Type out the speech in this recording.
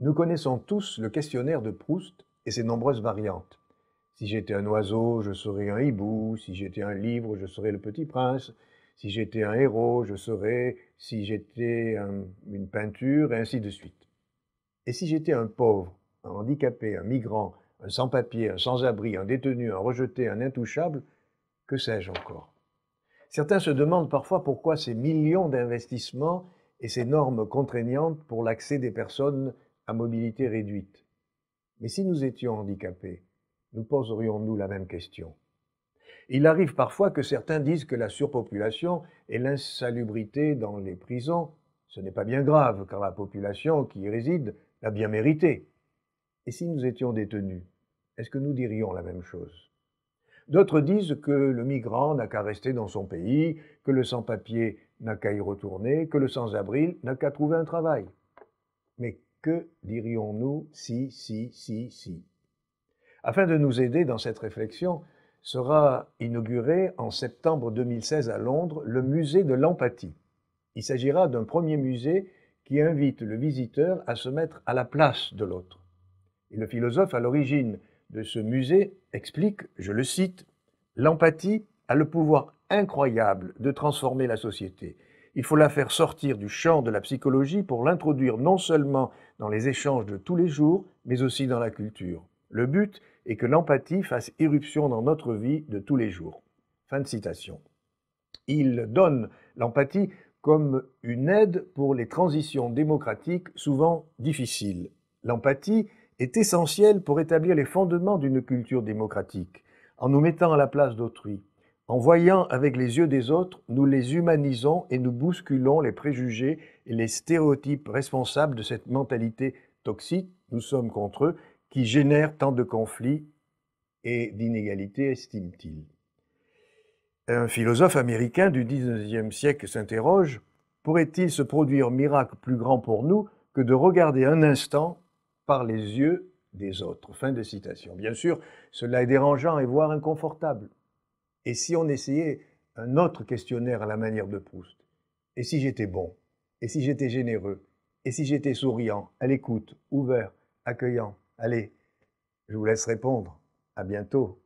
Nous connaissons tous le questionnaire de Proust et ses nombreuses variantes. Si j'étais un oiseau, je serais un hibou. Si j'étais un livre, je serais le petit prince. Si j'étais un héros, je serais... Si j'étais une peinture, et ainsi de suite. Et si j'étais un pauvre, un handicapé, un migrant, un sans-papier, un sans-abri, un détenu, un rejeté, un intouchable, que sais-je encore? Certains se demandent parfois pourquoi ces millions d'investissements et ces normes contraignantes pour l'accès des personnes à mobilité réduite. Mais si nous étions handicapés, nous poserions-nous la même question? Il arrive parfois que certains disent que la surpopulation et l'insalubrité dans les prisons, ce n'est pas bien grave, car la population qui y réside l'a bien mérité. Et si nous étions détenus, est-ce que nous dirions la même chose? D'autres disent que le migrant n'a qu'à rester dans son pays, que le sans-papier n'a qu'à y retourner, que le sans-abri n'a qu'à trouver un travail. Mais que dirions-nous si? Afin de nous aider dans cette réflexion, sera inauguré en septembre 2016 à Londres le musée de l'empathie. Il s'agira d'un premier musée qui invite le visiteur à se mettre à la place de l'autre. Et le philosophe à l'origine de ce musée explique, je le cite, « L'empathie a le pouvoir incroyable de transformer la société. Il faut la faire sortir du champ de la psychologie pour l'introduire non seulement dans les échanges de tous les jours, mais aussi dans la culture. Le but est que l'empathie fasse irruption dans notre vie de tous les jours. » Fin de citation. Il donne l'empathie comme une aide pour les transitions démocratiques souvent difficiles. L'empathie est essentielle pour établir les fondements d'une culture démocratique. En nous mettant à la place d'autrui, en voyant avec les yeux des autres, nous les humanisons et nous bousculons les préjugés et les stéréotypes responsables de cette mentalité toxique, nous sommes contre eux, qui génère tant de conflits et d'inégalités, estime-t-il. Un philosophe américain du XIXe siècle s'interroge, pourrait-il se produire miracle plus grand pour nous que de regarder un instant par les yeux des autres? Fin de citation. Bien sûr, cela est dérangeant et voire inconfortable. Et si on essayait un autre questionnaire à la manière de Proust? Et si j'étais bon? Et si j'étais généreux? Et si j'étais souriant, à l'écoute, ouvert, accueillant? Allez, je vous laisse répondre. À bientôt.